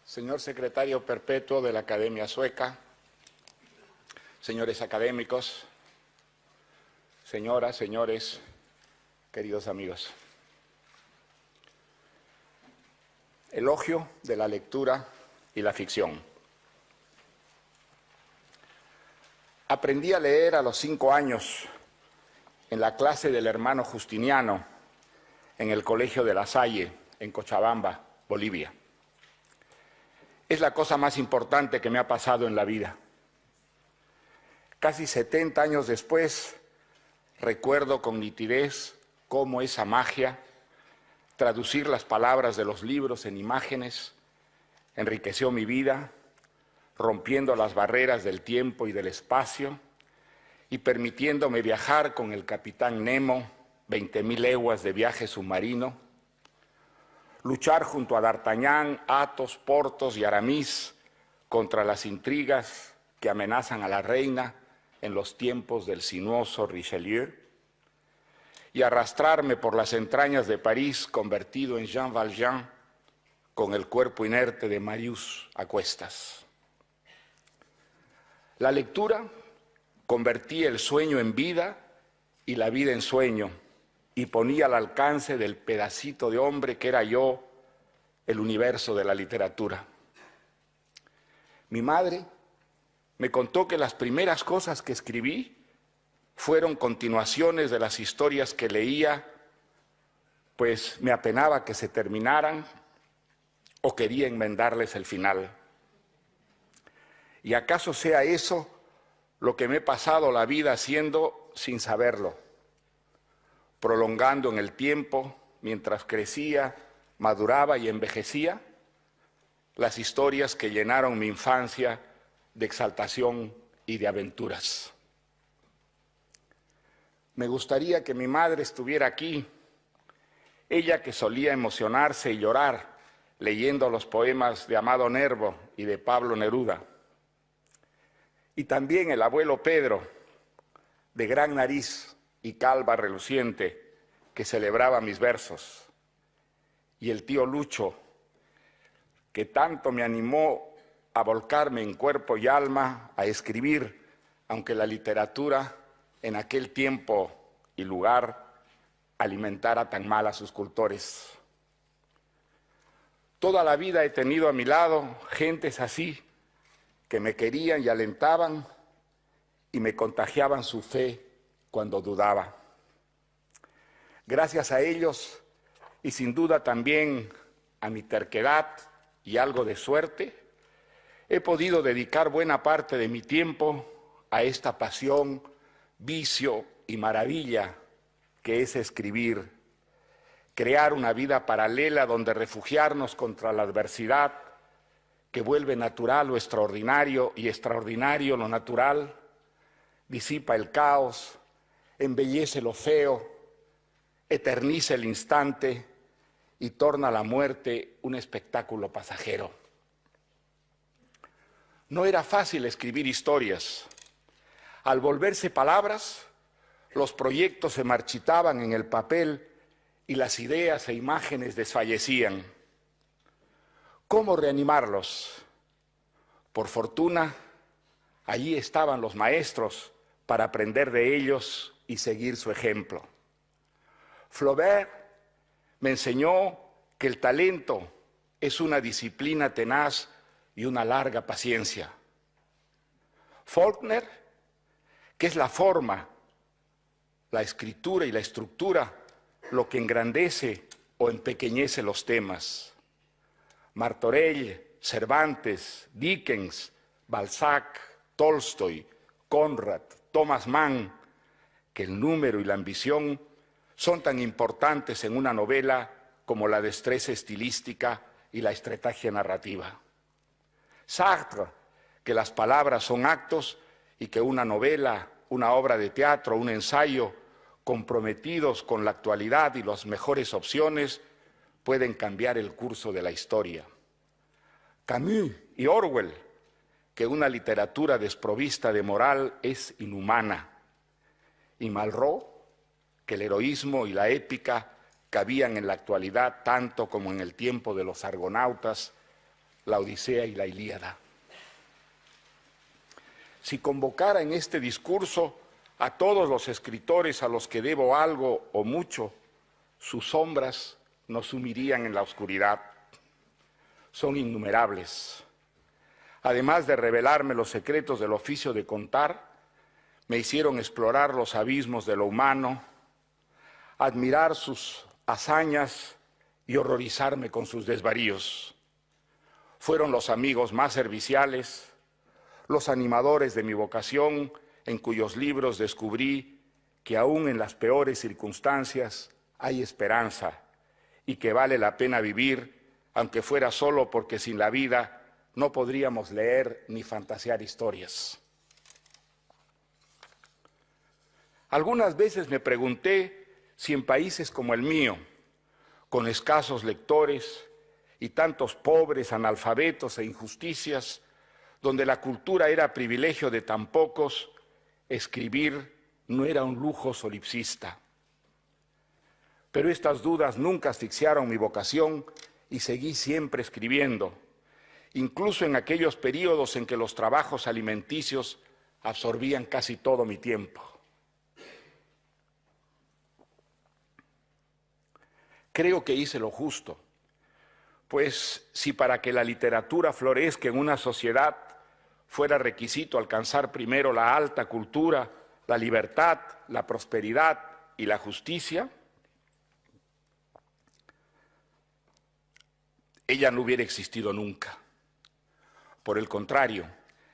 señor secretario perpetuo de la Academia Sueca, señores académicos, señoras, señores, queridos amigos. Elogio de la lectura y la ficción. Aprendí a leer a los 5 años en la clase del hermano Justiniano en el Colegio de La Salle, en Cochabamba, Bolivia. Es la cosa más importante que me ha pasado en la vida. Casi 70 años después, recuerdo con nitidez cómo esa magia, traducir las palabras de los libros en imágenes, enriqueció mi vida, rompiendo las barreras del tiempo y del espacio y permitiéndome viajar con el capitán Nemo 20.000 leguas de viaje submarino, luchar junto a D'Artagnan, Athos, Porthos y Aramis contra las intrigas que amenazan a la reina en los tiempos del sinuoso Richelieu, y arrastrarme por las entrañas de París convertido en Jean Valjean con el cuerpo inerte de Marius a cuestas. La lectura convertía el sueño en vida y la vida en sueño, y ponía al alcance del pedacito de hombre que era yo el universo de la literatura. Mi madre me contó que las primeras cosas que escribí fueron continuaciones de las historias que leía, pues me apenaba que se terminaran o quería enmendarles el final. ¿Y acaso sea eso lo que me he pasado la vida haciendo sin saberlo? Prolongando en el tiempo, mientras crecía, maduraba y envejecía, las historias que llenaron mi infancia de exaltación y de aventuras. Me gustaría que mi madre estuviera aquí, ella que solía emocionarse y llorar leyendo los poemas de Amado Nervo y de Pablo Neruda. Y también el abuelo Pedro, de gran nariz y calva reluciente, que celebraba mis versos. Y el tío Lucho, que tanto me animó a volcarme en cuerpo y alma a escribir, aunque la literatura en aquel tiempo y lugar alimentara tan mal a sus cultores. Toda la vida he tenido a mi lado gentes así, que me querían y alentaban y me contagiaban su fe cuando dudaba. Gracias a ellos, y sin duda también a mi terquedad y algo de suerte, he podido dedicar buena parte de mi tiempo a esta pasión, vicio y maravilla que es escribir, crear una vida paralela donde refugiarnos contra la adversidad que vuelve natural lo extraordinario y extraordinario lo natural, disipa el caos, embellece lo feo, eterniza el instante y torna la muerte un espectáculo pasajero. No era fácil escribir historias. Al volverse palabras, los proyectos se marchitaban en el papel y las ideas e imágenes desfallecían. ¿Cómo reanimarlos? Por fortuna, allí estaban los maestros para aprender de ellos y seguir su ejemplo. Flaubert me enseñó que el talento es una disciplina tenaz y una larga paciencia. Faulkner, que es la forma, la escritura y la estructura lo que engrandece o empequeñece los temas. Martorell, Cervantes, Dickens, Balzac, Tolstoy, Conrad, Thomas Mann, que el número y la ambición son tan importantes en una novela como la destreza estilística y la estrategia narrativa. Sartre, que las palabras son actos y que una novela, una obra de teatro, un ensayo, comprometidos con la actualidad y las mejores opciones, pueden cambiar el curso de la historia. Camus y Orwell, que una literatura desprovista de moral es inhumana. Y Malraux, que el heroísmo y la épica cabían en la actualidad tanto como en el tiempo de los argonautas, la Odisea y la Ilíada. Si convocara en este discurso a todos los escritores a los que debo algo o mucho, sus sombras nos sumirían en la oscuridad. Son innumerables. Además de revelarme los secretos del oficio de contar, me hicieron explorar los abismos de lo humano, admirar sus hazañas y horrorizarme con sus desvaríos. Fueron los amigos más serviciales, los animadores de mi vocación, en cuyos libros descubrí que aún en las peores circunstancias hay esperanza y que vale la pena vivir, aunque fuera solo porque sin la vida no podríamos leer ni fantasear historias. Algunas veces me pregunté si en países como el mío, con escasos lectores y tantos pobres, analfabetos e injusticias, donde la cultura era privilegio de tan pocos, escribir no era un lujo solipsista. Pero estas dudas nunca asfixiaron mi vocación y seguí siempre escribiendo, incluso en aquellos periodos en que los trabajos alimenticios absorbían casi todo mi tiempo. Creo que hice lo justo, pues si para que la literatura florezca en una sociedad fuera requisito alcanzar primero la alta cultura, la libertad, la prosperidad y la justicia, ella no hubiera existido nunca. Por el contrario,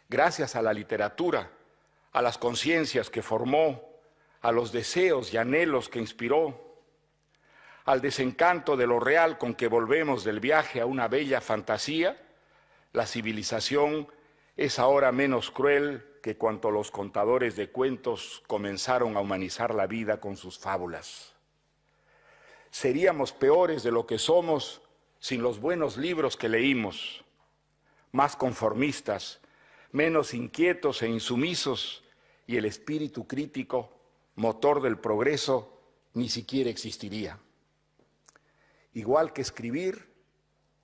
gracias a la literatura, a las conciencias que formó, a los deseos y anhelos que inspiró, al desencanto de lo real con que volvemos del viaje a una bella fantasía, la civilización es ahora menos cruel que cuando los contadores de cuentos comenzaron a humanizar la vida con sus fábulas. Seríamos peores de lo que somos sin los buenos libros que leímos, más conformistas, menos inquietos e insumisos, y el espíritu crítico, motor del progreso, ni siquiera existiría. Igual que escribir,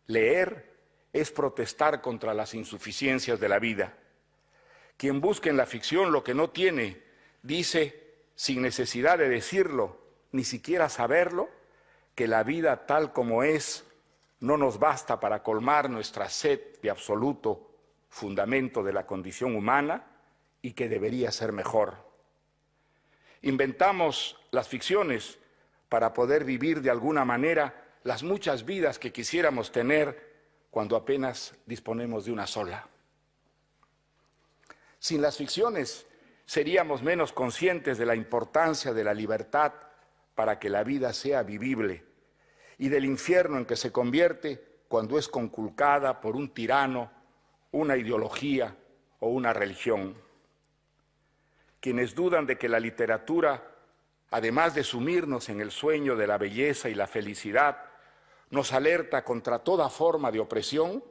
leer es protestar contra las insuficiencias de la vida. Quien busca en la ficción lo que no tiene, dice, sin necesidad de decirlo, ni siquiera saberlo, que la vida tal como es no nos basta para colmar nuestra sed de absoluto fundamento de la condición humana y que debería ser mejor. Inventamos las ficciones para poder vivir de alguna manera las muchas vidas que quisiéramos tener cuando apenas disponemos de una sola. Sin las ficciones seríamos menos conscientes de la importancia de la libertad para que la vida sea vivible y del infierno en que se convierte cuando es conculcada por un tirano, una ideología o una religión. Quienes dudan de que la literatura, además de sumirnos en el sueño de la belleza y la felicidad, nos alerta contra toda forma de opresión,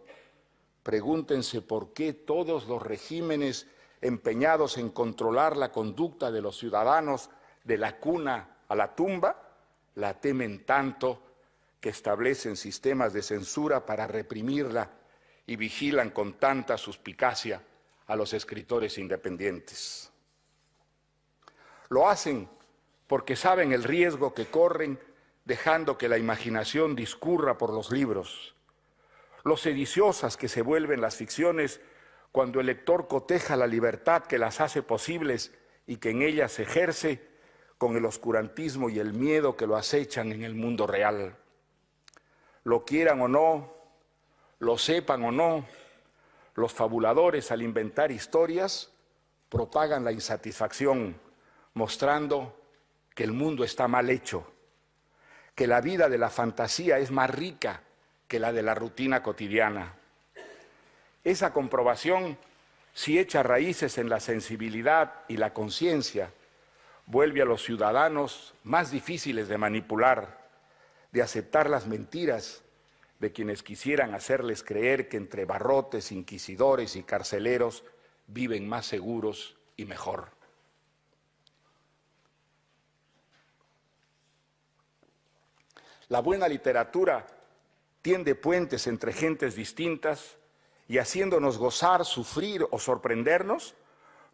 pregúntense por qué todos los regímenes empeñados en controlar la conducta de los ciudadanos de la cuna a la tumba, la temen tanto que establecen sistemas de censura para reprimirla y vigilan con tanta suspicacia a los escritores independientes. Lo hacen porque saben el riesgo que corren dejando que la imaginación discurra por los libros, lo sediciosas que se vuelven las ficciones cuando el lector coteja la libertad que las hace posibles y que en ellas se ejerce con el oscurantismo y el miedo que lo acechan en el mundo real. Lo quieran o no, lo sepan o no, los fabuladores al inventar historias propagan la insatisfacción, mostrando que el mundo está mal hecho, que la vida de la fantasía es más rica que la de la rutina cotidiana. Esa comprobación, si echa raíces en la sensibilidad y la conciencia, vuelve a los ciudadanos más difíciles de manipular, de aceptar las mentiras de quienes quisieran hacerles creer que entre barrotes, inquisidores y carceleros viven más seguros y mejor. La buena literatura tiende puentes entre gentes distintas y haciéndonos gozar, sufrir o sorprendernos,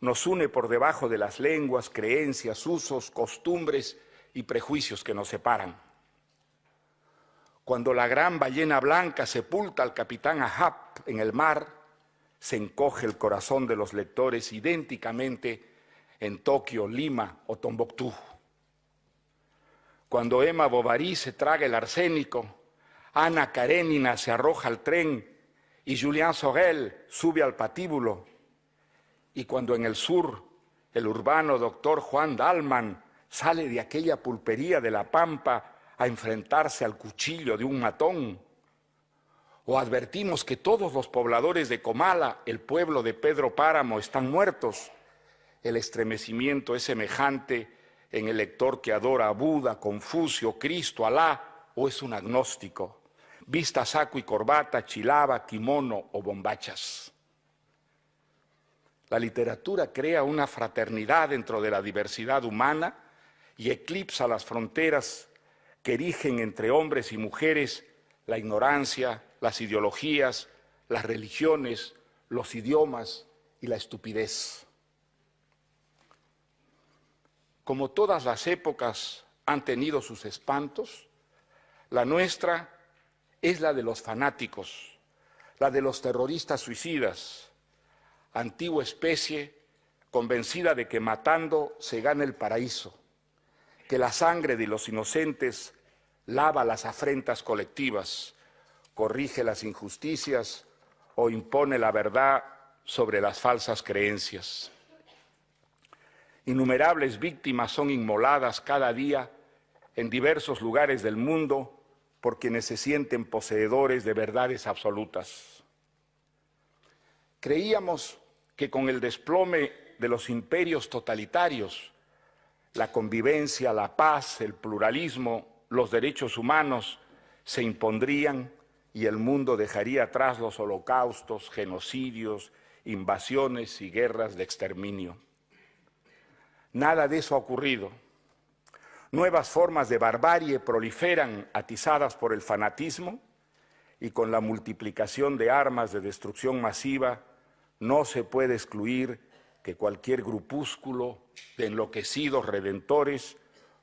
nos une por debajo de las lenguas, creencias, usos, costumbres y prejuicios que nos separan. Cuando la gran ballena blanca sepulta al capitán Ahab en el mar, se encoge el corazón de los lectores idénticamente en Tokio, Lima o Tombuctú. Cuando Emma Bovary se traga el arsénico, Ana Karenina se arroja al tren y Julien Sorel sube al patíbulo. Y cuando en el sur el urbano doctor Juan Dalman sale de aquella pulpería de la Pampa a enfrentarse al cuchillo de un matón, o advertimos que todos los pobladores de Comala, el pueblo de Pedro Páramo, están muertos, el estremecimiento es semejante en el lector que adora a Buda, Confucio, Cristo, Alá, o es un agnóstico, vista saco y corbata, chilaba, kimono o bombachas. La literatura crea una fraternidad dentro de la diversidad humana y eclipsa las fronteras que erigen entre hombres y mujeres la ignorancia, las ideologías, las religiones, los idiomas y la estupidez. Como todas las épocas han tenido sus espantos, la nuestra es la de los fanáticos, la de los terroristas suicidas, antigua especie convencida de que matando se gana el paraíso, que la sangre de los inocentes lava las afrentas colectivas, corrige las injusticias o impone la verdad sobre las falsas creencias. Innumerables víctimas son inmoladas cada día en diversos lugares del mundo por quienes se sienten poseedores de verdades absolutas. Creíamos que con el desplome de los imperios totalitarios, la convivencia, la paz, el pluralismo, los derechos humanos se impondrían y el mundo dejaría atrás los holocaustos, genocidios, invasiones y guerras de exterminio. Nada de eso ha ocurrido. Nuevas formas de barbarie proliferan atizadas por el fanatismo y con la multiplicación de armas de destrucción masiva no se puede excluir que cualquier grupúsculo de enloquecidos redentores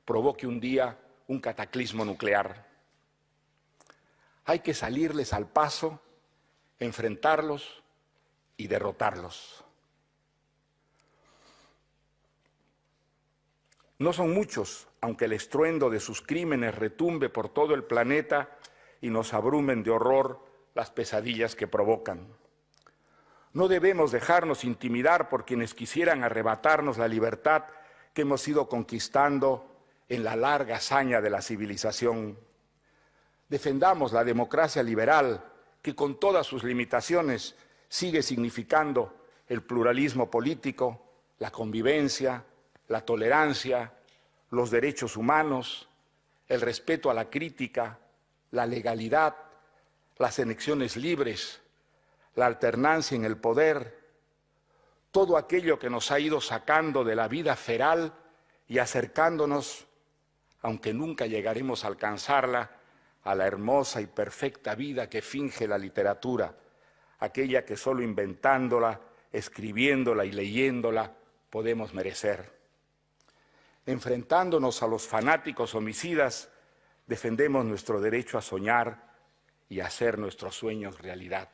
provoque un día un cataclismo nuclear. Hay que salirles al paso, enfrentarlos y derrotarlos. No son muchos, aunque el estruendo de sus crímenes retumbe por todo el planeta y nos abrumen de horror las pesadillas que provocan. No debemos dejarnos intimidar por quienes quisieran arrebatarnos la libertad que hemos ido conquistando en la larga hazaña de la civilización. Defendamos la democracia liberal, que con todas sus limitaciones sigue significando el pluralismo político, la convivencia, la tolerancia, los derechos humanos, el respeto a la crítica, la legalidad, las elecciones libres, la alternancia en el poder, todo aquello que nos ha ido sacando de la vida feral y acercándonos, aunque nunca llegaremos a alcanzarla, a la hermosa y perfecta vida que finge la literatura, aquella que solo inventándola, escribiéndola y leyéndola podemos merecer. Enfrentándonos a los fanáticos homicidas, defendemos nuestro derecho a soñar y a hacer nuestros sueños realidad.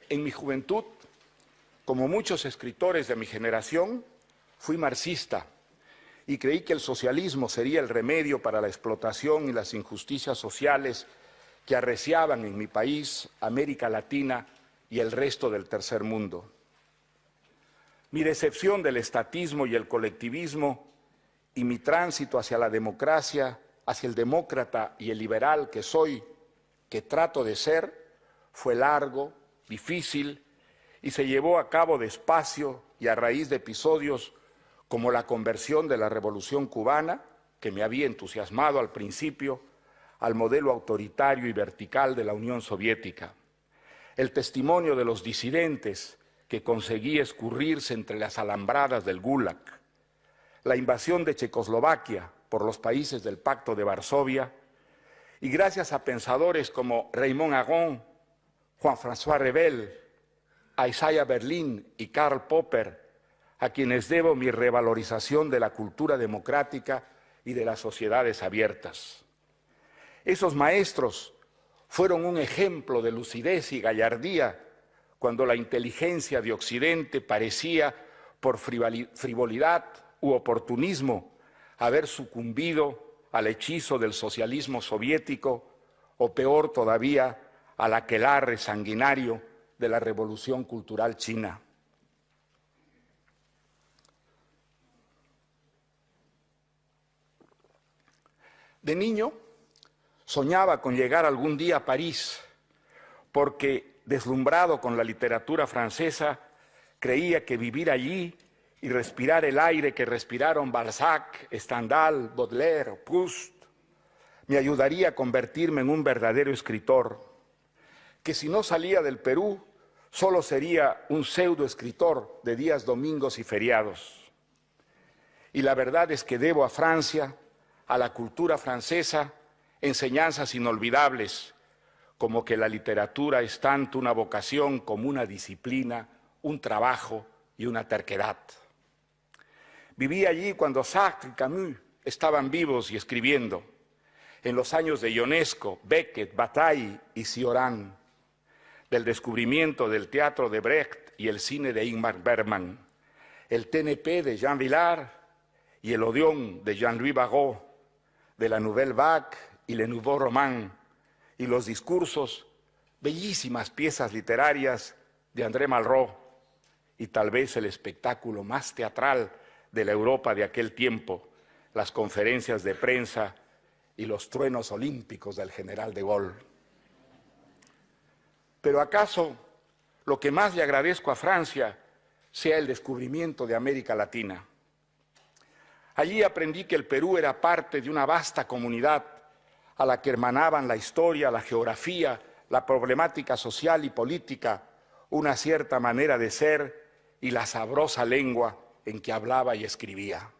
En mi juventud, como muchos escritores de mi generación, fui marxista y creí que el socialismo sería el remedio para la explotación y las injusticias sociales que arreciaban en mi país, América Latina y el resto del tercer mundo. Mi decepción del estatismo y el colectivismo y mi tránsito hacia la democracia, hacia el demócrata y el liberal que soy, que trato de ser, fue largo, difícil y se llevó a cabo despacio y a raíz de episodios como la conversión de la Revolución Cubana, que me había entusiasmado al principio, al modelo autoritario y vertical de la Unión Soviética, el testimonio de los disidentes que conseguí escurrirse entre las alambradas del Gulag, la invasión de Checoslovaquia por los países del Pacto de Varsovia Y gracias a pensadores como Raymond Aron, Juan-François Revel, a Isaiah Berlin y Karl Popper, a quienes debo mi revalorización de la cultura democrática y de las sociedades abiertas. Esos maestros fueron un ejemplo de lucidez y gallardía cuando la inteligencia de Occidente parecía, por frivolidad u oportunismo, haber sucumbido al hechizo del socialismo soviético o, peor todavía, al aquelarre sanguinario de la Revolución Cultural China. De niño, soñaba con llegar algún día a París, porque, deslumbrado con la literatura francesa, creía que vivir allí y respirar el aire que respiraron Balzac, Stendhal, Baudelaire, Proust, me ayudaría a convertirme en un verdadero escritor, que si no salía del Perú, solo sería un pseudoescritor de días domingos y feriados. Y la verdad es que debo a Francia, a la cultura francesa, enseñanzas inolvidables, como que la literatura es tanto una vocación como una disciplina, un trabajo y una terquedad. Viví allí cuando Sartre y Camus estaban vivos y escribiendo, en los años de Ionesco, Beckett, Bataille y Cioran, del descubrimiento del teatro de Brecht y el cine de Ingmar Bergman, el TNP de Jean Vilar y el Odeón de Jean-Louis Barrault, de la Nouvelle Vague y Le Nouveau Roman, y los discursos, bellísimas piezas literarias de André Malraux, y tal vez el espectáculo más teatral de la Europa de aquel tiempo, las conferencias de prensa y los truenos olímpicos del general de Gaulle. Pero ¿acaso lo que más le agradezco a Francia sea el descubrimiento de América Latina? Allí aprendí que el Perú era parte de una vasta comunidad a la que hermanaban la historia, la geografía, la problemática social y política, una cierta manera de ser y la sabrosa lengua en que hablaba y escribía.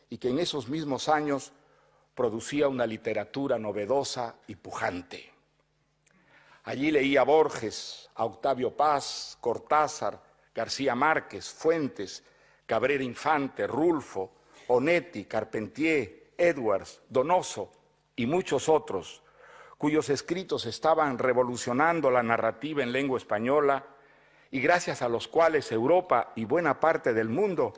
Y que en esos mismos años producía una literatura novedosa y pujante. Allí leía a Borges, a Octavio Paz, Cortázar, García Márquez, Fuentes, Cabrera Infante, Rulfo, Onetti, Carpentier, Edwards, Donoso y muchos otros, cuyos escritos estaban revolucionando la narrativa en lengua española y gracias a los cuales Europa y buena parte del mundo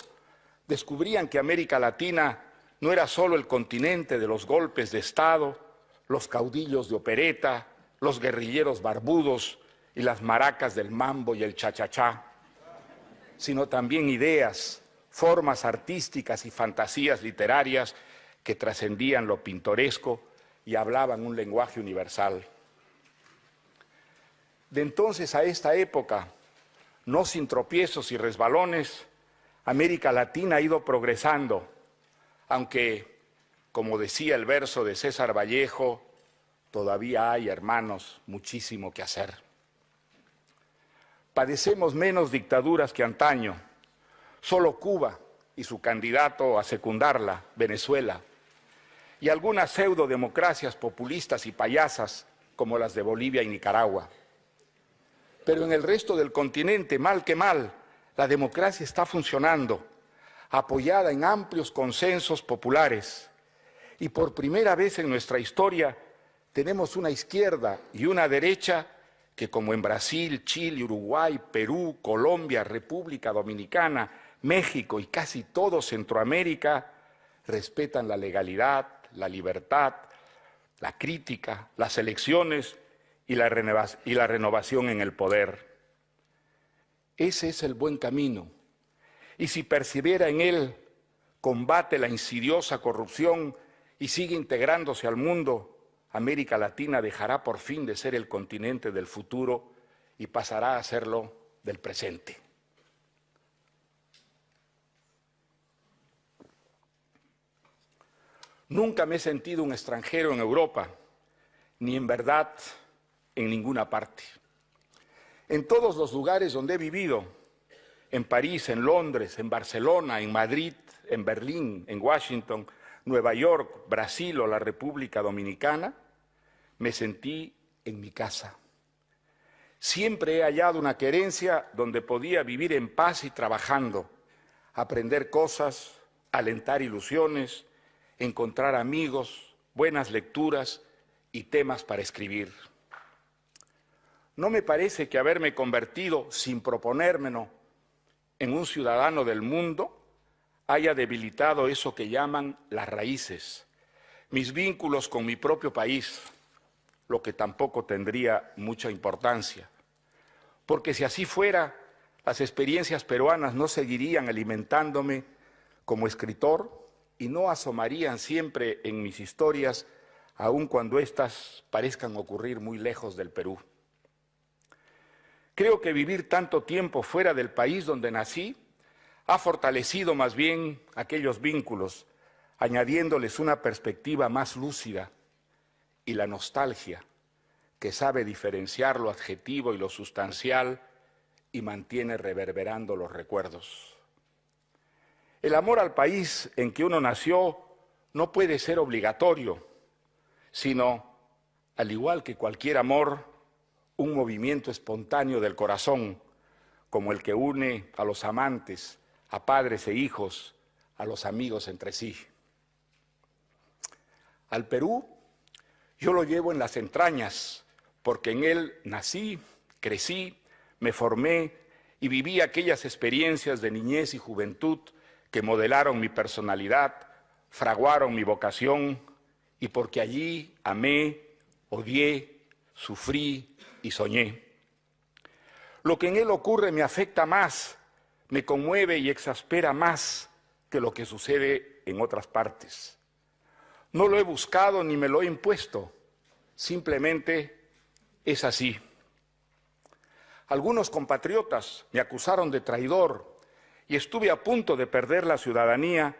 descubrían que América Latina no era solo el continente de los golpes de Estado, los caudillos de opereta, los guerrilleros barbudos y las maracas del mambo y el cha-cha-cha, sino también ideas, formas artísticas y fantasías literarias que trascendían lo pintoresco y hablaban un lenguaje universal. De entonces a esta época, no sin tropiezos y resbalones, América Latina ha ido progresando, aunque, como decía el verso de César Vallejo, todavía hay, hermanos, muchísimo que hacer. Padecemos menos dictaduras que antaño. Solo Cuba y su candidato a secundarla, Venezuela, y algunas pseudodemocracias populistas y payasas como las de Bolivia y Nicaragua. Pero en el resto del continente, mal que mal, la democracia está funcionando, apoyada en amplios consensos populares. Y por primera vez en nuestra historia tenemos una izquierda y una derecha que, como en Brasil, Chile, Uruguay, Perú, Colombia, República Dominicana, México y casi todo Centroamérica, respetan la legalidad, la libertad, la crítica, las elecciones y la renovación en el poder. Ese es el buen camino. Y si persevera en él, combate la insidiosa corrupción y sigue integrándose al mundo, América Latina dejará por fin de ser el continente del futuro y pasará a serlo del presente. Nunca me he sentido un extranjero en Europa, ni en verdad en ninguna parte. En todos los lugares donde he vivido, en París, en Londres, en Barcelona, en Madrid, en Berlín, en Washington, Nueva York, Brasil o la República Dominicana, me sentí en mi casa. Siempre he hallado una querencia donde podía vivir en paz y trabajando, aprender cosas, alentar ilusiones, encontrar amigos, buenas lecturas y temas para escribir. No me parece que haberme convertido, sin proponérmelo, en un ciudadano del mundo, haya debilitado eso que llaman las raíces, mis vínculos con mi propio país, lo que tampoco tendría mucha importancia. Porque si así fuera, las experiencias peruanas no seguirían alimentándome como escritor y no asomarían siempre en mis historias, aun cuando éstas parezcan ocurrir muy lejos del Perú. Creo que vivir tanto tiempo fuera del país donde nací ha fortalecido más bien aquellos vínculos, añadiéndoles una perspectiva más lúcida, y la nostalgia, que sabe diferenciar lo adjetivo y lo sustancial y mantiene reverberando los recuerdos. El amor al país en que uno nació no puede ser obligatorio, sino, al igual que cualquier amor, un movimiento espontáneo del corazón, como el que une a los amantes, a padres e hijos, a los amigos entre sí. Al Perú yo lo llevo en las entrañas, porque en él nací, crecí, me formé y viví aquellas experiencias de niñez y juventud que modelaron mi personalidad, fraguaron mi vocación, y porque allí amé, odié, sufrí y soñé. Lo que en él ocurre me afecta más, me conmueve y exaspera más que lo que sucede en otras partes. No lo he buscado ni me lo he impuesto, simplemente es así. Algunos compatriotas me acusaron de traidor y estuve a punto de perder la ciudadanía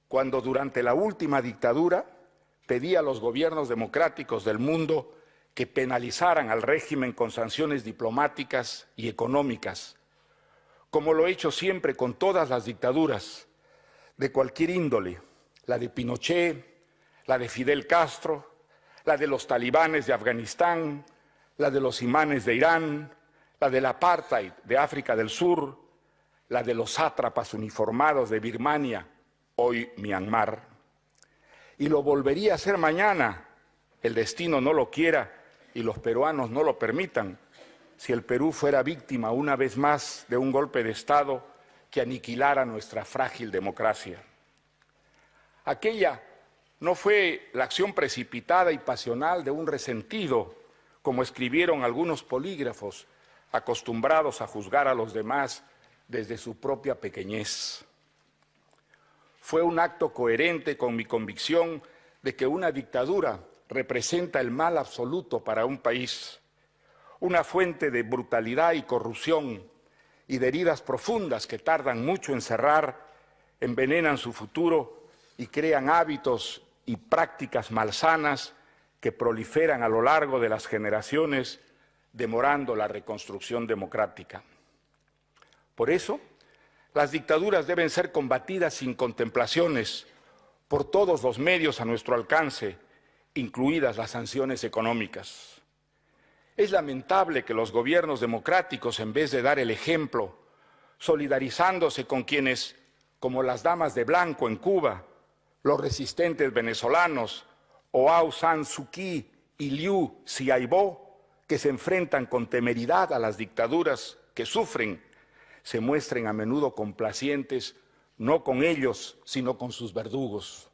cuando durante la última dictadura pedí a los gobiernos democráticos del mundo que penalizaran al régimen con sanciones diplomáticas y económicas, como lo he hecho siempre con todas las dictaduras, de cualquier índole, la de Pinochet, la de Fidel Castro, la de los talibanes de Afganistán, la de los imanes de Irán, la del apartheid de África del Sur, la de los sátrapas uniformados de Birmania, hoy Myanmar. Y lo volvería a hacer mañana, el destino no lo quiera y los peruanos no lo permitan, si el Perú fuera víctima una vez más de un golpe de Estado que aniquilara nuestra frágil democracia. Aquella no fue la acción precipitada y pasional de un resentido, como escribieron algunos polígrafos acostumbrados a juzgar a los demás desde su propia pequeñez. Fue un acto coherente con mi convicción de que una dictadura representa el mal absoluto para un país, una fuente de brutalidad y corrupción y de heridas profundas que tardan mucho en cerrar, envenenan su futuro y crean hábitos y prácticas malsanas que proliferan a lo largo de las generaciones, demorando la reconstrucción democrática. Por eso, las dictaduras deben ser combatidas sin contemplaciones, por todos los medios a nuestro alcance, incluidas las sanciones económicas. Es lamentable que los gobiernos democráticos, en vez de dar el ejemplo, solidarizándose con quienes, como las damas de blanco en Cuba, los resistentes venezolanos, o Aung San Suu Kyi y Liu Xiaobo, que se enfrentan con temeridad a las dictaduras que sufren, se muestren a menudo complacientes, no con ellos, sino con sus verdugos.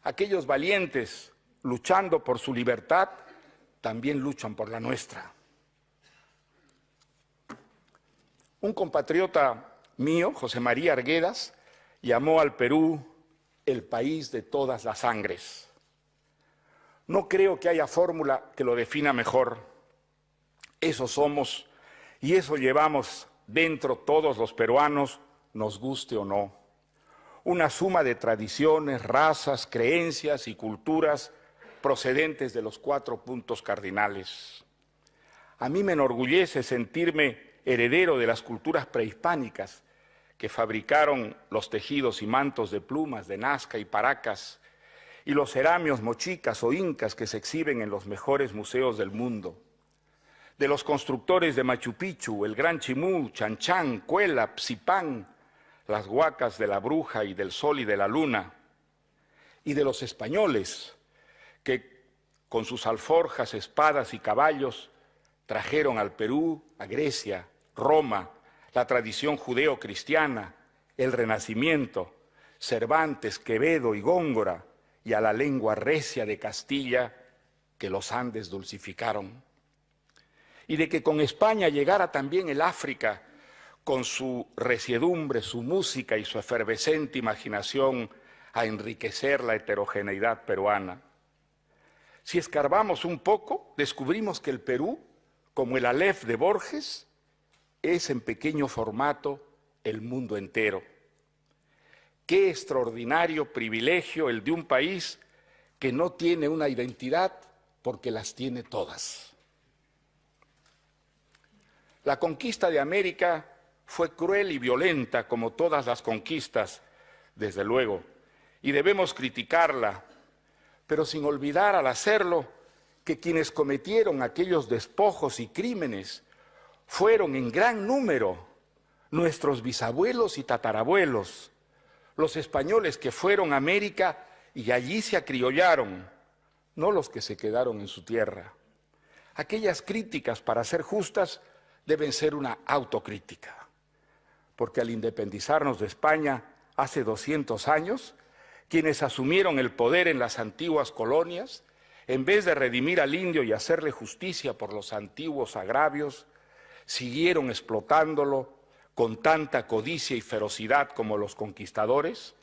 Aquellos valientes, luchando por su libertad, también luchan por la nuestra. Un compatriota mío, José María Arguedas, llamó al Perú el país de todas las sangres. No creo que haya fórmula que lo defina mejor. Eso somos y eso llevamos dentro todos los peruanos, nos guste o no. Una suma de tradiciones, razas, creencias y culturas procedentes de los 4 puntos cardinales. A mí me enorgullece sentirme heredero de las culturas prehispánicas que fabricaron los tejidos y mantos de plumas de Nazca y Paracas, y los ceramios mochicas o incas que se exhiben en los mejores museos del mundo, de los constructores de Machu Picchu, el Gran Chimú, Chan Chan, Cuela, Psipán, las huacas de la Bruja y del Sol y de la Luna, y de los españoles que con sus alforjas, espadas y caballos trajeron al Perú, a Grecia, Roma, la tradición judeo-cristiana, el Renacimiento, Cervantes, Quevedo y Góngora, y a la lengua recia de Castilla que los Andes dulcificaron. Y de que con España llegara también el África, con su resiedumbre, su música y su efervescente imaginación a enriquecer la heterogeneidad peruana. Si escarbamos un poco, descubrimos que el Perú, como el Aleph de Borges, es en pequeño formato el mundo entero. Qué extraordinario privilegio el de un país que no tiene una identidad porque las tiene todas. La conquista de América fue cruel y violenta, como todas las conquistas, desde luego, y debemos criticarla, pero sin olvidar al hacerlo que quienes cometieron aquellos despojos y crímenes fueron en gran número nuestros bisabuelos y tatarabuelos, los españoles que fueron a América y allí se acriollaron, no los que se quedaron en su tierra. Aquellas críticas, para ser justas, deben ser una autocrítica, porque al independizarnos de España hace 200 años, quienes asumieron el poder en las antiguas colonias, en vez de redimir al indio y hacerle justicia por los antiguos agravios, siguieron explotándolo con tanta codicia y ferocidad como los conquistadores,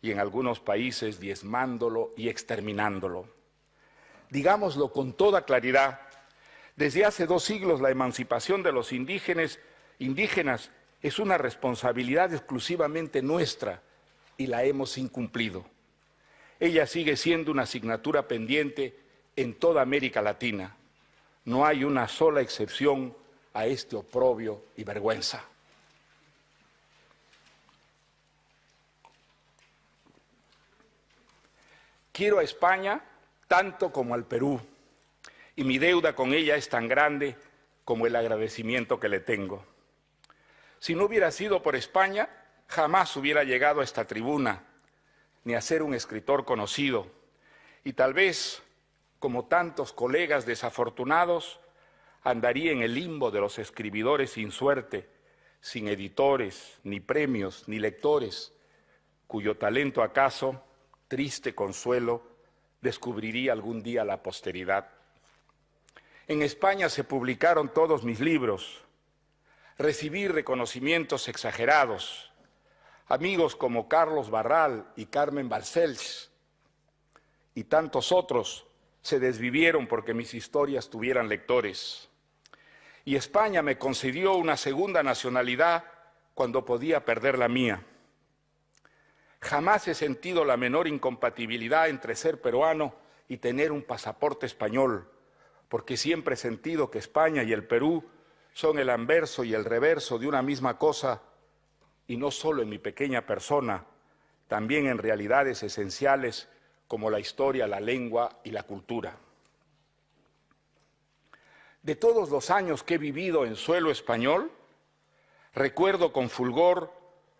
y en algunos países diezmándolo y exterminándolo. Digámoslo con toda claridad, desde hace 2 siglos la emancipación de los indígenas es una responsabilidad exclusivamente nuestra y la hemos incumplido. Ella sigue siendo una asignatura pendiente en toda América Latina. No hay una sola excepción a este oprobio y vergüenza. Quiero a España tanto como al Perú, y mi deuda con ella es tan grande como el agradecimiento que le tengo. Si no hubiera sido por España, jamás hubiera llegado a esta tribuna, ni a ser un escritor conocido, y tal vez, como tantos colegas desafortunados, andaría en el limbo de los escribidores sin suerte, sin editores, ni premios, ni lectores, cuyo talento acaso, triste consuelo, descubriría algún día la posteridad. En España se publicaron todos mis libros, recibí reconocimientos exagerados, amigos como Carlos Barral y Carmen Balcells y tantos otros se desvivieron porque mis historias tuvieran lectores. Y España me concedió una segunda nacionalidad cuando podía perder la mía. Jamás he sentido la menor incompatibilidad entre ser peruano y tener un pasaporte español, porque siempre he sentido que España y el Perú son el anverso y el reverso de una misma cosa, y no solo en mi pequeña persona, también en realidades esenciales como la historia, la lengua y la cultura. De todos los años que he vivido en suelo español, recuerdo con fulgor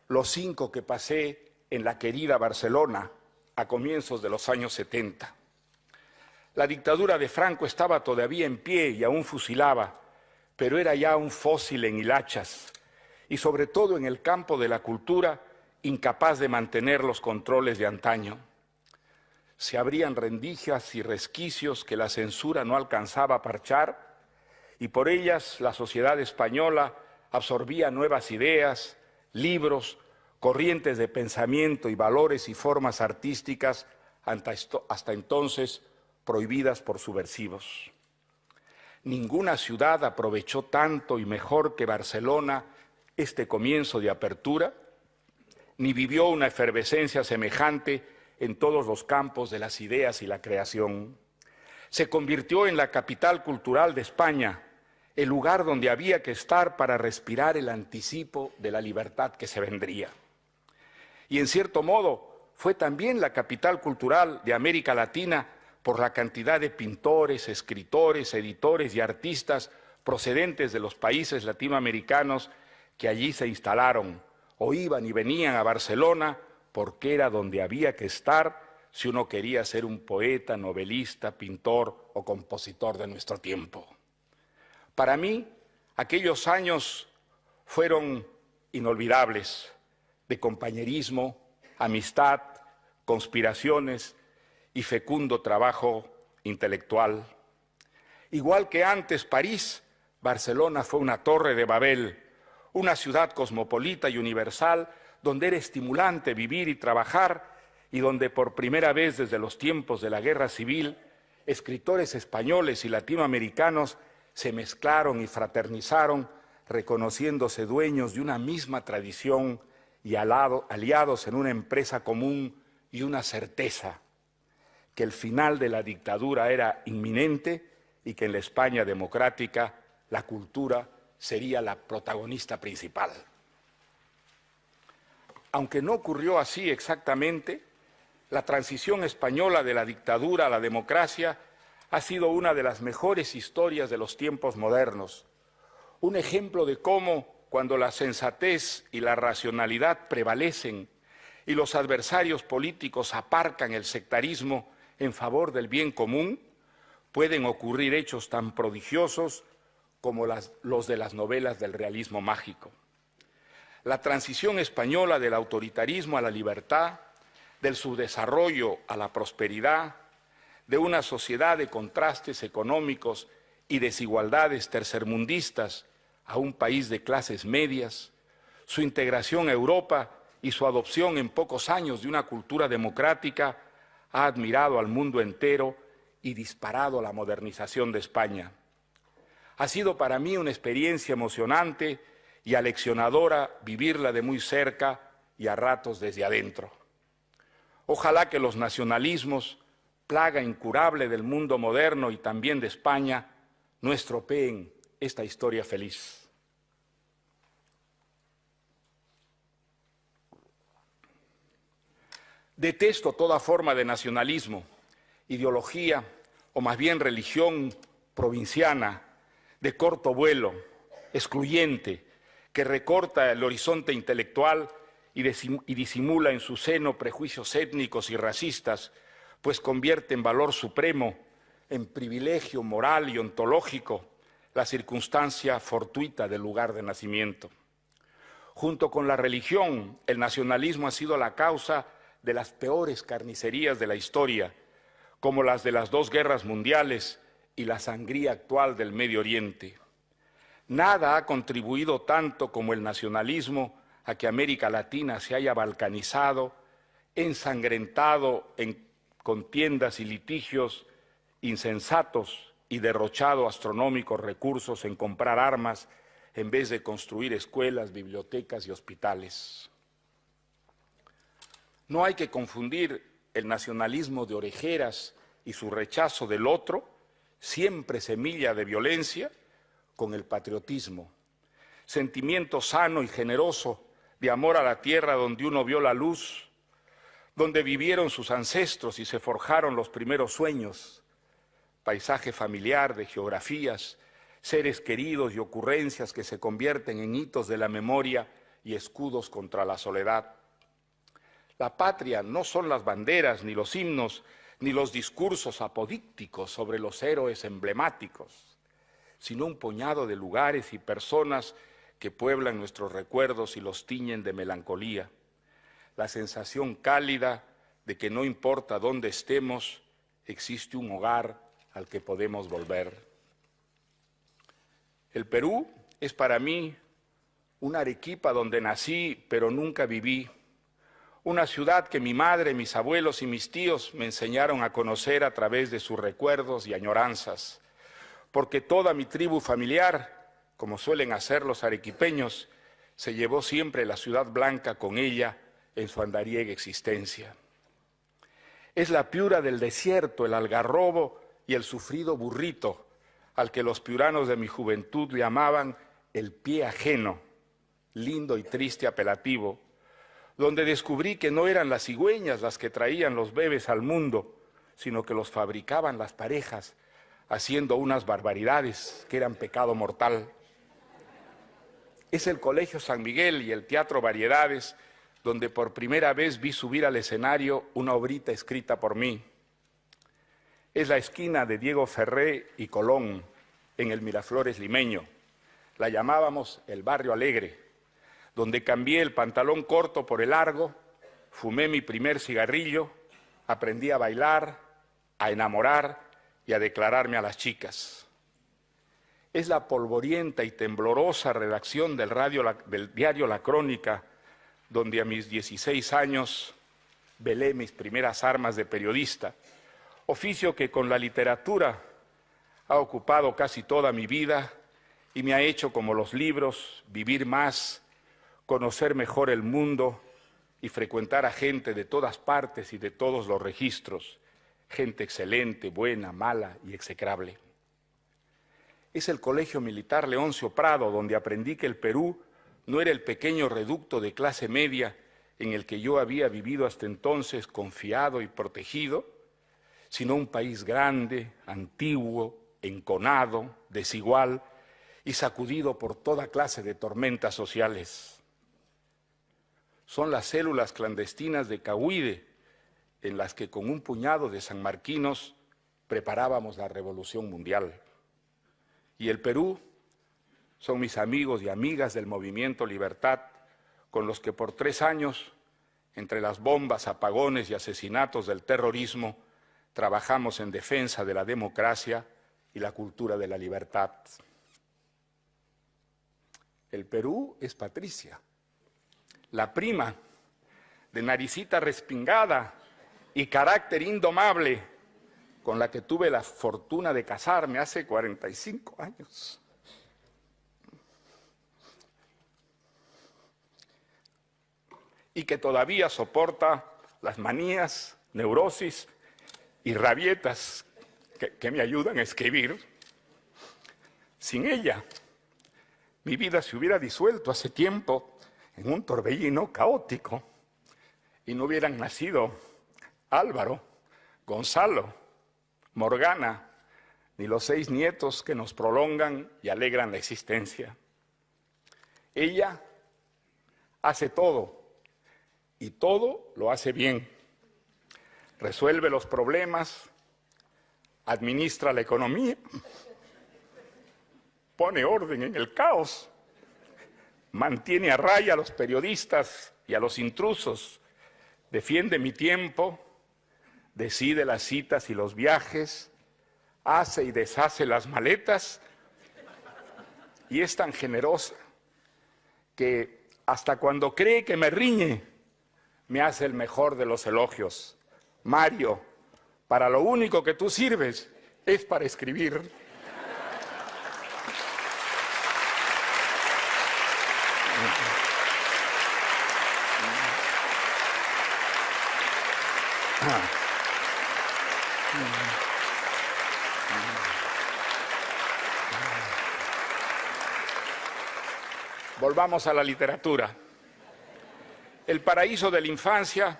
los 5 que pasé en la querida Barcelona a comienzos de los años 70. La dictadura de Franco estaba todavía en pie y aún fusilaba, pero era ya un fósil en hilachas y sobre todo en el campo de la cultura incapaz de mantener los controles de antaño. Se abrían rendijas y resquicios que la censura no alcanzaba a parchar y por ellas la sociedad española absorbía nuevas ideas, libros, corrientes de pensamiento y valores y formas artísticas hasta entonces prohibidas por subversivos. Ninguna ciudad aprovechó tanto y mejor que Barcelona este comienzo de apertura, ni vivió una efervescencia semejante en todos los campos de las ideas y la creación. Se convirtió en la capital cultural de España, el lugar donde había que estar para respirar el anticipo de la libertad que se vendría. Y en cierto modo fue también la capital cultural de América Latina por la cantidad de pintores, escritores, editores y artistas procedentes de los países latinoamericanos que allí se instalaron o iban y venían a Barcelona porque era donde había que estar si uno quería ser un poeta, novelista, pintor o compositor de nuestro tiempo. Para mí, aquellos años fueron inolvidables, de compañerismo, amistad, conspiraciones y fecundo trabajo intelectual. Igual que antes París, Barcelona fue una torre de Babel, una ciudad cosmopolita y universal donde era estimulante vivir y trabajar y donde por primera vez desde los tiempos de la Guerra Civil, escritores españoles y latinoamericanos se mezclaron y fraternizaron, reconociéndose dueños de una misma tradición y aliados en una empresa común y una certeza, que el final de la dictadura era inminente y que en la España democrática la cultura sería la protagonista principal. Aunque no ocurrió así exactamente, la transición española de la dictadura a la democracia ha sido una de las mejores historias de los tiempos modernos. Un ejemplo de cómo, cuando la sensatez y la racionalidad prevalecen y los adversarios políticos aparcan el sectarismo en favor del bien común, pueden ocurrir hechos tan prodigiosos como los de las novelas del realismo mágico. La transición española del autoritarismo a la libertad, del subdesarrollo a la prosperidad, de una sociedad de contrastes económicos y desigualdades tercermundistas a un país de clases medias, su integración a Europa y su adopción en pocos años de una cultura democrática ha admirado al mundo entero y disparado la modernización de España. Ha sido para mí una experiencia emocionante y aleccionadora vivirla de muy cerca y a ratos desde adentro. Ojalá que los nacionalismos, plaga incurable del mundo moderno y también de España, no estropeen esta historia feliz. Detesto toda forma de nacionalismo, ideología o más bien religión provinciana, de corto vuelo, excluyente, que recorta el horizonte intelectual y disimula en su seno prejuicios étnicos y racistas, pues convierte en valor supremo, en privilegio moral y ontológico, la circunstancia fortuita del lugar de nacimiento. Junto con la religión, el nacionalismo ha sido la causa de las peores carnicerías de la historia, como las de las 2 guerras mundiales y la sangría actual del Medio Oriente. Nada ha contribuido tanto como el nacionalismo a que América Latina se haya balcanizado, ensangrentado en contiendas y litigios insensatos y derrochado astronómicos recursos en comprar armas en vez de construir escuelas, bibliotecas y hospitales. No hay que confundir el nacionalismo de orejeras y su rechazo del otro, siempre semilla de violencia, con el patriotismo, sentimiento sano y generoso de amor a la tierra donde uno vio la luz, donde vivieron sus ancestros y se forjaron los primeros sueños, paisaje familiar de geografías, seres queridos y ocurrencias que se convierten en hitos de la memoria y escudos contra la soledad. La patria no son las banderas, ni los himnos, ni los discursos apodícticos sobre los héroes emblemáticos, sino un puñado de lugares y personas que pueblan nuestros recuerdos y los tiñen de melancolía. La sensación cálida de que no importa dónde estemos, existe un hogar al que podemos volver. El Perú es para mí una Arequipa donde nací, pero nunca viví. Una ciudad que mi madre, mis abuelos y mis tíos me enseñaron a conocer a través de sus recuerdos y añoranzas, porque toda mi tribu familiar, como suelen hacer los arequipeños, se llevó siempre la ciudad blanca con ella en su andariega existencia. Es la Piura del desierto, el algarrobo y el sufrido burrito, al que los piuranos de mi juventud llamaban el pie ajeno, lindo y triste apelativo, donde descubrí que no eran las cigüeñas las que traían los bebés al mundo, sino que los fabricaban las parejas, haciendo unas barbaridades que eran pecado mortal. Es el Colegio San Miguel y el Teatro Variedades donde por primera vez vi subir al escenario una obrita escrita por mí. Es la esquina de Diego Ferré y Colón, en el Miraflores limeño. La llamábamos el Barrio Alegre, donde cambié el pantalón corto por el largo, fumé mi primer cigarrillo, aprendí a bailar, a enamorar y a declararme a las chicas. Es la polvorienta y temblorosa redacción del diario La Crónica, donde a mis 16 años velé mis primeras armas de periodista, oficio que con la literatura ha ocupado casi toda mi vida y me ha hecho, como los libros, vivir más, conocer mejor el mundo y frecuentar a gente de todas partes y de todos los registros, gente excelente, buena, mala y execrable. Es el Colegio Militar Leoncio Prado, donde aprendí que el Perú no era el pequeño reducto de clase media en el que yo había vivido hasta entonces confiado y protegido, sino un país grande, antiguo, enconado, desigual y sacudido por toda clase de tormentas sociales. Son las células clandestinas de Cahuide, en las que con un puñado de sanmarquinos preparábamos la revolución mundial. Y el Perú son mis amigos y amigas del Movimiento Libertad, con los que por 3 años, entre las bombas, apagones y asesinatos del terrorismo, trabajamos en defensa de la democracia y la cultura de la libertad. El Perú es Patricia, la prima de naricita respingada y carácter indomable, con la que tuve la fortuna de casarme hace 45 años. Y que todavía soporta las manías, neurosis y rabietas que me ayudan a escribir. Sin ella, mi vida se hubiera disuelto hace tiempo en un torbellino caótico y no hubieran nacido Álvaro, Gonzalo, Morgana, ni los 6 nietos que nos prolongan y alegran la existencia. Ella hace todo, y todo lo hace bien. Resuelve los problemas, administra la economía, pone orden en el caos, mantiene a raya a los periodistas y a los intrusos, defiende mi tiempo, decide las citas y los viajes, hace y deshace las maletas y es tan generosa que hasta cuando cree que me riñe, me hace el mejor de los elogios. Mario, para lo único que tú sirves es para escribir. Volvamos a la literatura. El paraíso de la infancia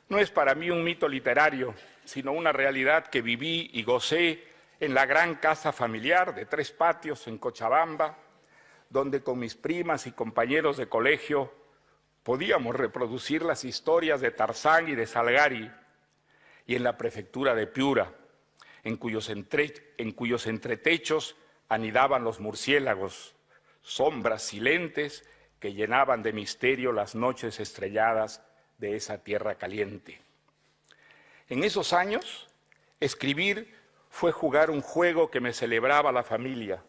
no es para mí un mito literario, sino una realidad que viví y gocé en la gran casa familiar de 3 patios en Cochabamba, donde con mis primas y compañeros de colegio podíamos reproducir las historias de Tarzán y de Salgari, y en la prefectura de Piura, en cuyos entretechos anidaban los murciélagos, sombras silentes que llenaban de misterio las noches estrelladas de esa tierra caliente. En esos años, escribir fue jugar un juego que me celebraba la familia,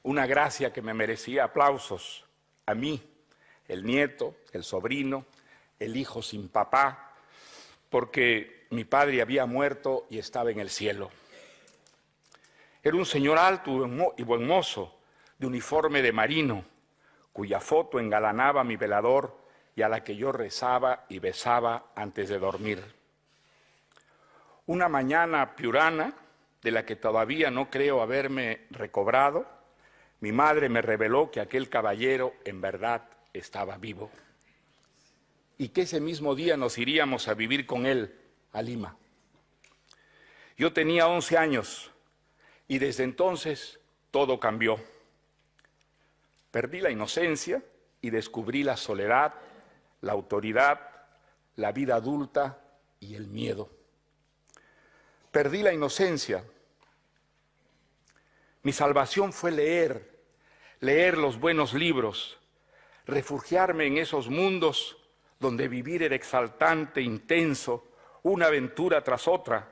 una gracia que me merecía aplausos, a mí, el nieto, el sobrino, el hijo sin papá, porque mi padre había muerto y estaba en el cielo. Era un señor alto y buen mozo, de uniforme de marino, cuya foto engalanaba mi velador y a la que yo rezaba y besaba antes de dormir. Una mañana piurana, de la que todavía no creo haberme recobrado, mi madre me reveló que aquel caballero en verdad estaba vivo. y que ese mismo día nos iríamos a vivir con él a Lima. Yo tenía 11 años y desde entonces todo cambió. Perdí la inocencia y descubrí la soledad, la autoridad, la vida adulta y el miedo. Perdí la inocencia. Mi salvación fue leer los buenos libros, refugiarme en esos mundos donde vivir era exaltante, intenso, una aventura tras otra,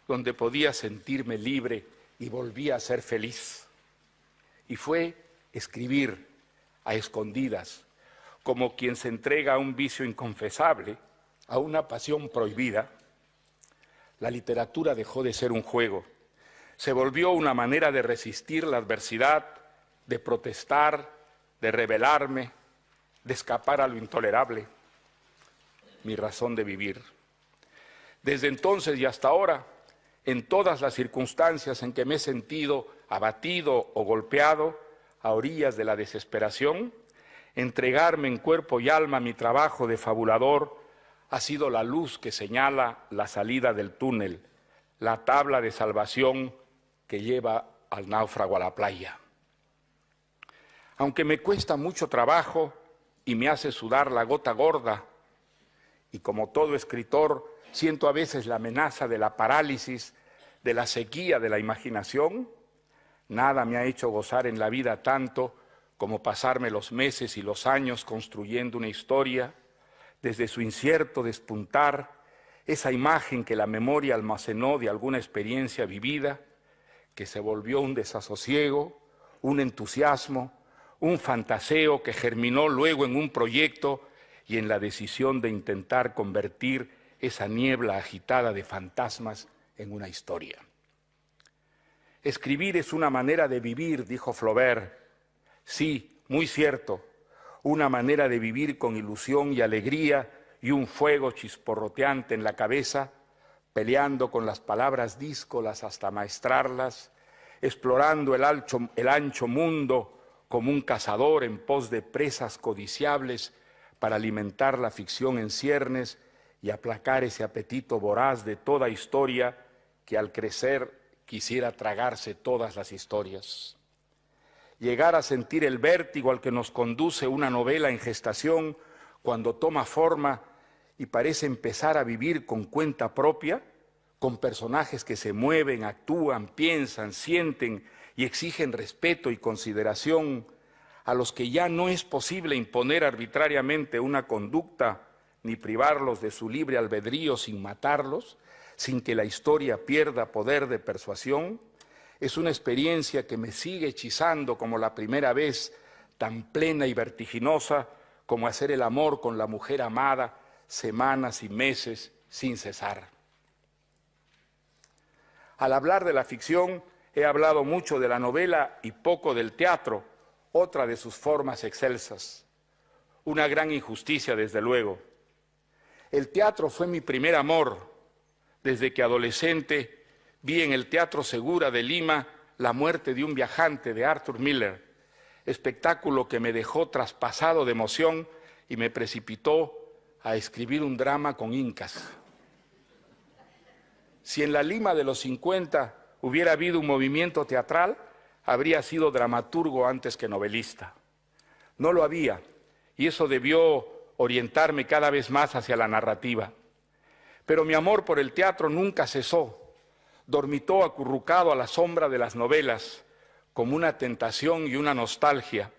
donde podía sentirme libre y volvía a ser feliz. Y fue escribir a escondidas, como quien se entrega a un vicio inconfesable, a una pasión prohibida. La literatura dejó de ser un juego, se volvió una manera de resistir la adversidad, de protestar, de rebelarme, de escapar a lo intolerable, mi razón de vivir. Desde entonces y hasta ahora, en todas las circunstancias en que me he sentido abatido o golpeado, a orillas de la desesperación, entregarme en cuerpo y alma a mi trabajo de fabulador ha sido la luz que señala la salida del túnel, la tabla de salvación que lleva al náufrago a la playa. Aunque me cuesta mucho trabajo y me hace sudar la gota gorda, y como todo escritor siento a veces la amenaza de la parálisis, de la sequía de la imaginación, nada me ha hecho gozar en la vida tanto como pasarme los meses y los años construyendo una historia, desde su incierto despuntar, esa imagen que la memoria almacenó de alguna experiencia vivida, que se volvió un desasosiego, un entusiasmo, un fantaseo que germinó luego en un proyecto y en la decisión de intentar convertir esa niebla agitada de fantasmas en una historia. Escribir es una manera de vivir, dijo Flaubert. Sí, muy cierto, una manera de vivir con ilusión y alegría y un fuego chisporroteante en la cabeza, peleando con las palabras díscolas hasta maestrarlas, explorando el ancho mundo como un cazador en pos de presas codiciables para alimentar la ficción en ciernes y aplacar ese apetito voraz de toda historia que al crecer quisiera tragarse todas las historias. Llegar a sentir el vértigo al que nos conduce una novela en gestación cuando toma forma y parece empezar a vivir con cuenta propia, con personajes que se mueven, actúan, piensan, sienten y exigen respeto y consideración, a los que ya no es posible imponer arbitrariamente una conducta ni privarlos de su libre albedrío sin matarlos, sin que la historia pierda poder de persuasión, es una experiencia que me sigue hechizando como la primera vez, tan plena y vertiginosa como hacer el amor con la mujer amada semanas y meses sin cesar. Al hablar de la ficción, he hablado mucho de la novela y poco del teatro, otra de sus formas excelsas. Una gran injusticia, desde luego. El teatro fue mi primer amor. Desde que adolescente vi en el Teatro Segura de Lima La muerte de un viajante de Arthur Miller, espectáculo que me dejó traspasado de emoción y me precipitó a escribir un drama con incas. Si en la Lima de los 50 hubiera habido un movimiento teatral, habría sido dramaturgo antes que novelista. No lo había, y eso debió orientarme cada vez más hacia la narrativa. Pero mi amor por el teatro nunca cesó. Dormitó acurrucado a la sombra de las novelas, como una tentación y una nostalgia,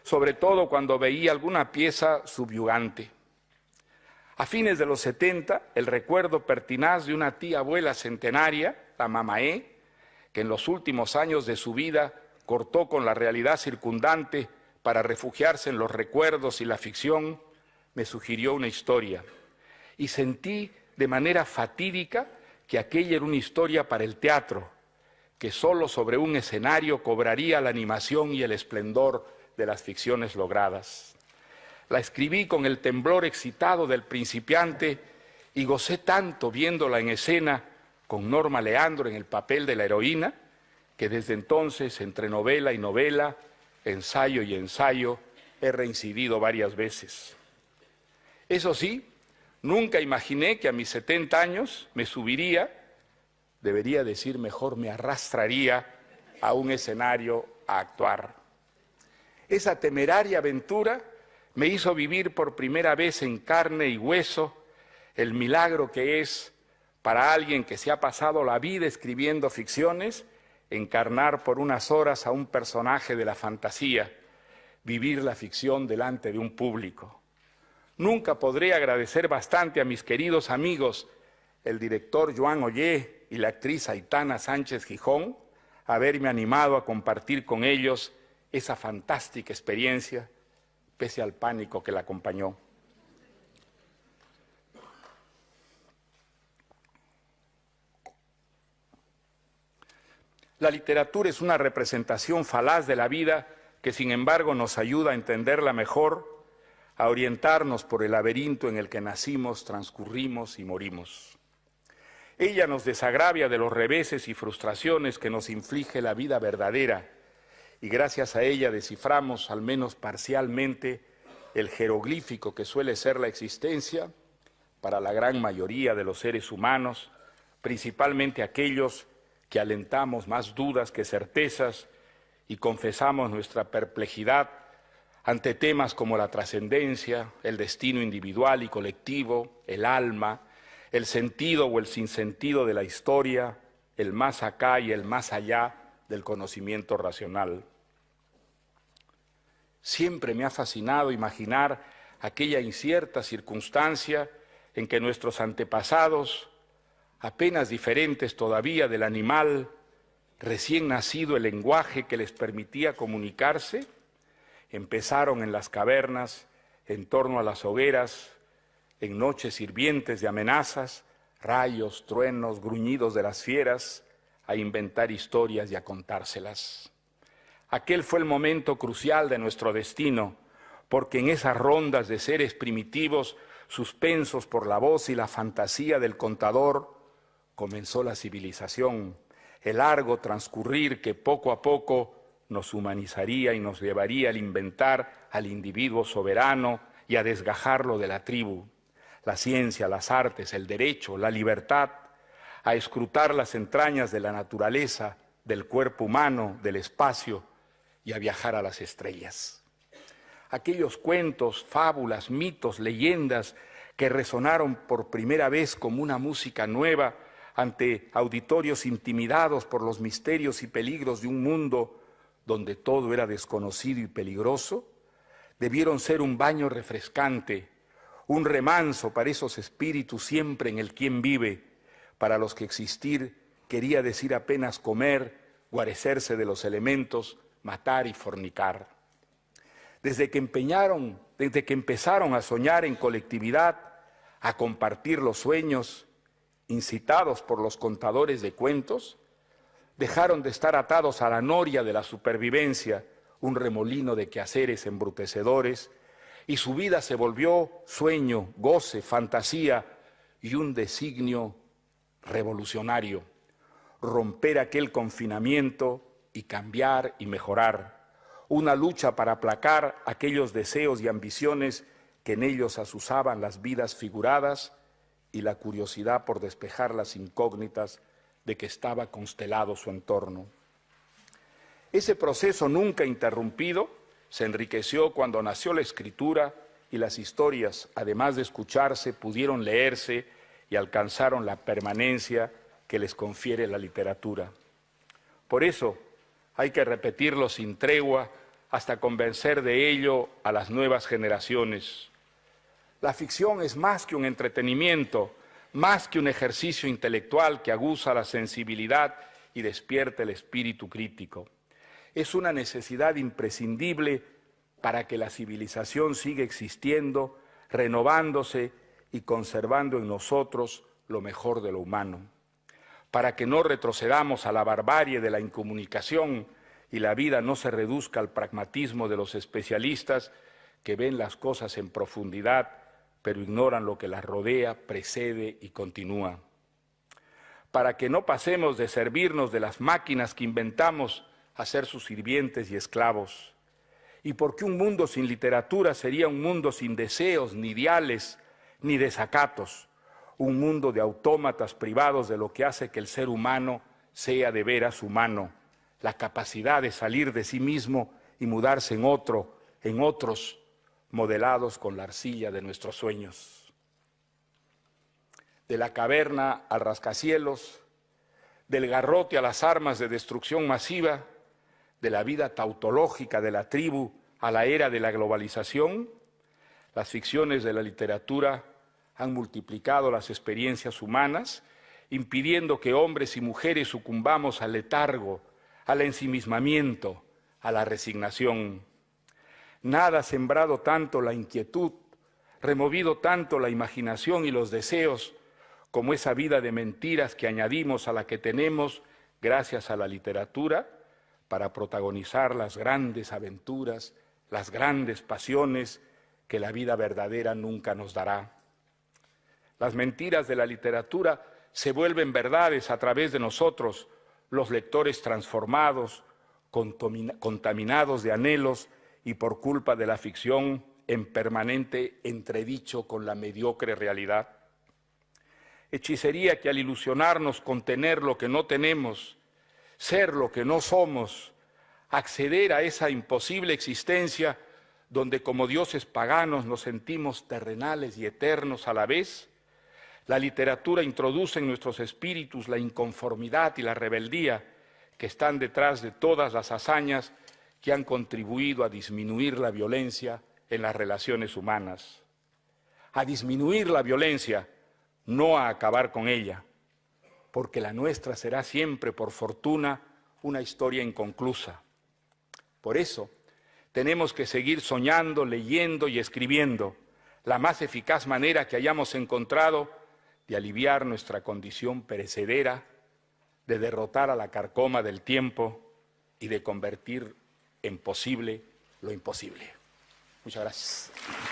sobre todo cuando veía alguna pieza subyugante. A fines de los 70, el recuerdo pertinaz de una tía abuela centenaria, la Mamaé, que en los últimos años de su vida cortó con la realidad circundante para refugiarse en los recuerdos y la ficción, me sugirió una historia. Y sentí de manera fatídica que aquella era una historia para el teatro, que solo sobre un escenario cobraría la animación y el esplendor de las ficciones logradas. La escribí con el temblor excitado del principiante y gocé tanto viéndola en escena con Norma Leandro en el papel de la heroína, que desde entonces, entre novela y novela, ensayo y ensayo, he reincidido varias veces. Eso sí, nunca imaginé que a mis 70 años me subiría, debería decir mejor, me arrastraría a un escenario a actuar. Esa temeraria aventura me hizo vivir por primera vez en carne y hueso el milagro que es para alguien que se ha pasado la vida escribiendo ficciones, encarnar por unas horas a un personaje de la fantasía, vivir la ficción delante de un público. Nunca podré agradecer bastante a mis queridos amigos, el director Joan Ollé y la actriz Aitana Sánchez Gijón, haberme animado a compartir con ellos esa fantástica experiencia, pese al pánico que la acompañó. La literatura es una representación falaz de la vida que, sin embargo, nos ayuda a entenderla mejor, a orientarnos por el laberinto en el que nacimos, transcurrimos y morimos. Ella nos desagravia de los reveses y frustraciones que nos inflige la vida verdadera, y gracias a ella desciframos, al menos parcialmente, el jeroglífico que suele ser la existencia para la gran mayoría de los seres humanos, principalmente aquellos que alentamos más dudas que certezas y confesamos nuestra perplejidad ante temas como la trascendencia, el destino individual y colectivo, el alma, el sentido o el sinsentido de la historia, el más acá y el más allá del conocimiento racional. Siempre me ha fascinado imaginar aquella incierta circunstancia en que nuestros antepasados, apenas diferentes todavía del animal, recién nacido el lenguaje que les permitía comunicarse, empezaron en las cavernas, en torno a las hogueras, en noches hirvientes de amenazas, rayos, truenos, gruñidos de las fieras, a inventar historias y a contárselas. Aquel fue el momento crucial de nuestro destino, porque en esas rondas de seres primitivos, suspensos por la voz y la fantasía del contador, comenzó la civilización, el largo transcurrir que poco a poco nos humanizaría y nos llevaría al inventar al individuo soberano y a desgajarlo de la tribu, la ciencia, las artes, el derecho, la libertad, a escrutar las entrañas de la naturaleza, del cuerpo humano, del espacio y a viajar a las estrellas. Aquellos cuentos, fábulas, mitos, leyendas que resonaron por primera vez como una música nueva ante auditorios intimidados por los misterios y peligros de un mundo donde todo era desconocido y peligroso, debieron ser un baño refrescante, un remanso para esos espíritus siempre en el quién vive, para los que existir quería decir apenas comer, guarecerse de los elementos, matar y fornicar. Desde que empezaron a soñar en colectividad, a compartir los sueños, incitados por los contadores de cuentos, dejaron de estar atados a la noria de la supervivencia, un remolino de quehaceres embrutecedores, y su vida se volvió sueño, goce, fantasía y un designio revolucionario, romper aquel confinamiento y cambiar y mejorar, una lucha para aplacar aquellos deseos y ambiciones que en ellos azuzaban las vidas figuradas y la curiosidad por despejar las incógnitas de que estaba constelado su entorno. Ese proceso nunca interrumpido se enriqueció cuando nació la escritura y las historias, además de escucharse, pudieron leerse y alcanzaron la permanencia que les confiere la literatura. Por eso hay que repetirlo sin tregua hasta convencer de ello a las nuevas generaciones. La ficción es más que un entretenimiento, más que un ejercicio intelectual que aguza la sensibilidad y despierta el espíritu crítico. Es una necesidad imprescindible para que la civilización siga existiendo, renovándose y conservando en nosotros lo mejor de lo humano, para que no retrocedamos a la barbarie de la incomunicación y la vida no se reduzca al pragmatismo de los especialistas que ven las cosas en profundidad, pero ignoran lo que las rodea, precede y continúa. Para que no pasemos de servirnos de las máquinas que inventamos a ser sus sirvientes y esclavos, y porque un mundo sin literatura sería un mundo sin deseos, ni ideales, ni desacatos, un mundo de autómatas privados de lo que hace que el ser humano sea de veras humano, la capacidad de salir de sí mismo y mudarse en otros, modelados con la arcilla de nuestros sueños. De la caverna al rascacielos, del garrote a las armas de destrucción masiva, de la vida tautológica de la tribu a la era de la globalización, las ficciones de la literatura han multiplicado las experiencias humanas, impidiendo que hombres y mujeres sucumbamos al letargo, al ensimismamiento, a la resignación. Nada ha sembrado tanto la inquietud, removido tanto la imaginación y los deseos, como esa vida de mentiras que añadimos a la que tenemos gracias a la literatura para protagonizar las grandes aventuras, las grandes pasiones que la vida verdadera nunca nos dará. Las mentiras de la literatura se vuelven verdades a través de nosotros, los lectores transformados, contaminados de anhelos y por culpa de la ficción en permanente entredicho con la mediocre realidad. Hechicería que al ilusionarnos con tener lo que no tenemos, ser lo que no somos, acceder a esa imposible existencia donde como dioses paganos nos sentimos terrenales y eternos a la vez, la literatura introduce en nuestros espíritus la inconformidad y la rebeldía que están detrás de todas las hazañas que han contribuido a disminuir la violencia en las relaciones humanas. A disminuir la violencia, no a acabar con ella, porque la nuestra será siempre, por fortuna, una historia inconclusa. Por eso, tenemos que seguir soñando, leyendo y escribiendo, la más eficaz manera que hayamos encontrado de aliviar nuestra condición perecedera, de derrotar a la carcoma del tiempo y de convertir en posible lo imposible. Muchas gracias.